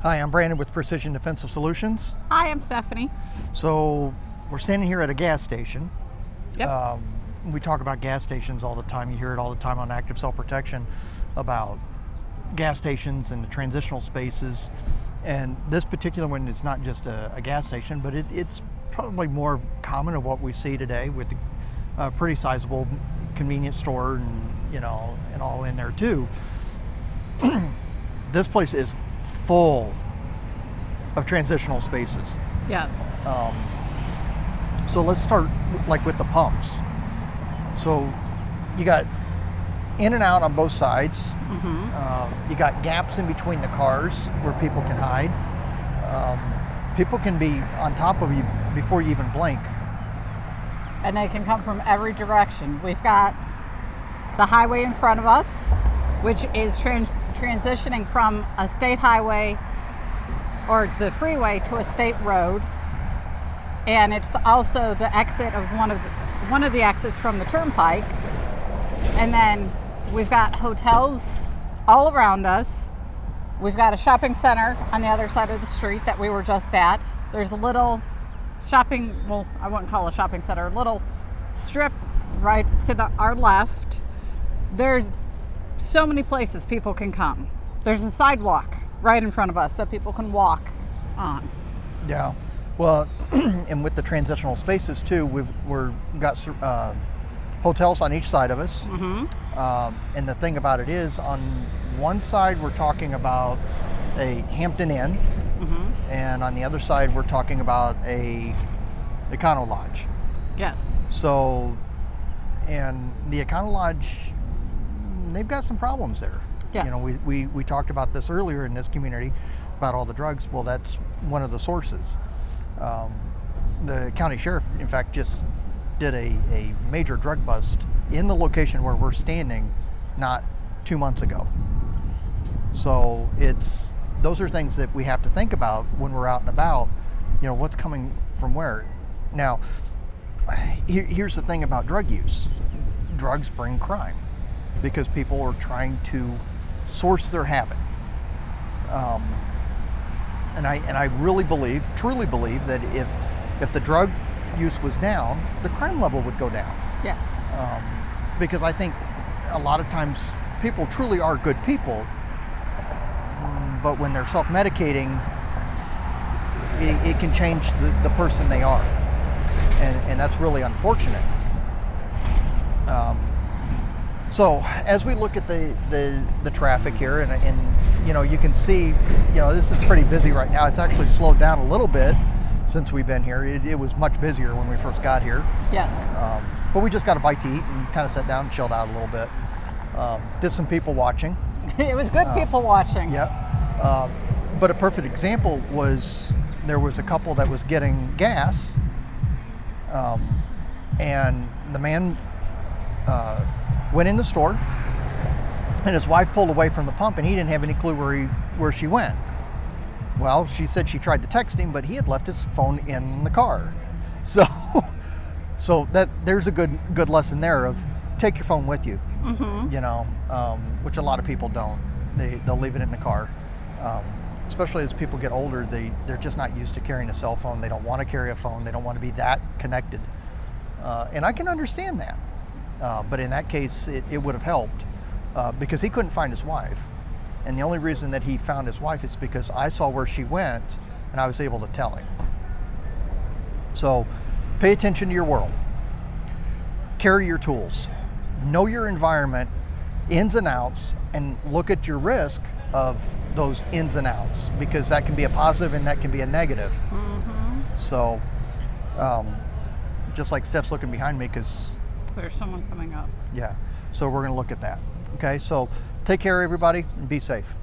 Hi, I'm Brandon with Precision Defensive Solutions. Hi, I'm Stephanie. So we're standing here at a gas station. Yep. We talk about gas stations all the time. You hear it all the time on active self-protection about gas stations and the transitional spaces. And this particular one is not just a gas station, but it's probably more common of what we see today with a pretty sizable convenience store and all in there too. This place is full of transitional spaces. Yes. So let's start with the pumps. So you got in and out on both sides. You got gaps in between the cars where people can hide. People can be on top of you before you even blink. And they can come from every direction. We've got the highway in front of us, which is transitioning from a state highway or the freeway to a state road. And it's also the exit of one of the exits from the turnpike. And then we've got hotels all around us. We've got a shopping center on the other side of the street that we were just at. There's a little shopping, well, I wouldn't call it a shopping center, a little strip right to our left. There's so many places people can come. There's a sidewalk right in front of us so people can walk on. Yeah. Well, and with the transitional spaces too, we've got hotels on each side of us. And the thing about it is, on one side we're talking about a Hampton Inn, and on the other side we're talking about a Econo Lodge. Yes. So, and the Econo Lodge, they've got some problems there. Yes. You know, we talked about this earlier in this community about all the drugs. Well, that's one of the sources. The county sheriff, in fact, just did a major drug bust in the location where we're standing not 2 months ago. So those are things that we have to think about when we're out and about, what's coming from where. Now, here's the thing about drug use. Drugs bring crime because people are trying to source their habit. And I really truly believe that if the drug use was down, the crime level would go down. Yes. Because I think a lot of times people truly are good people, but when they're self-medicating, it can change the person they are, and that's really unfortunate. So as we look at the traffic here, and you can see, this is pretty busy right now. It's actually slowed down a little bit since we've been here. It was much busier when we first got here. Yes. But we just got a bite to eat and kind of sat down and chilled out a little bit. Did some people watching. It was good people watching. Yeah. But a perfect example was there was a couple that was getting gas, and the man went in the store, and his wife pulled away from the pump, and he didn't have any clue where she went. Well, she said she tried to text him, but he had left his phone in the car. So there's a good lesson there of take your phone with you. Which a lot of people don't. They'll leave it in the car. Especially as people get older, they're just not used to carrying a cell phone. They don't want to carry a phone. They don't want to be that connected. And I can understand that. But in that case, it would have helped because he couldn't find his wife. And the only reason that he found his wife is because I saw where she went and I was able to tell him. So pay attention to your world. Carry your tools. Know your environment, ins and outs, and look at your risk of those ins and outs, because that can be a positive and that can be a negative. So just like Steph's looking behind me because There's someone coming up. Yeah, so we're going to look at that. Okay, so take care, everybody, and be safe.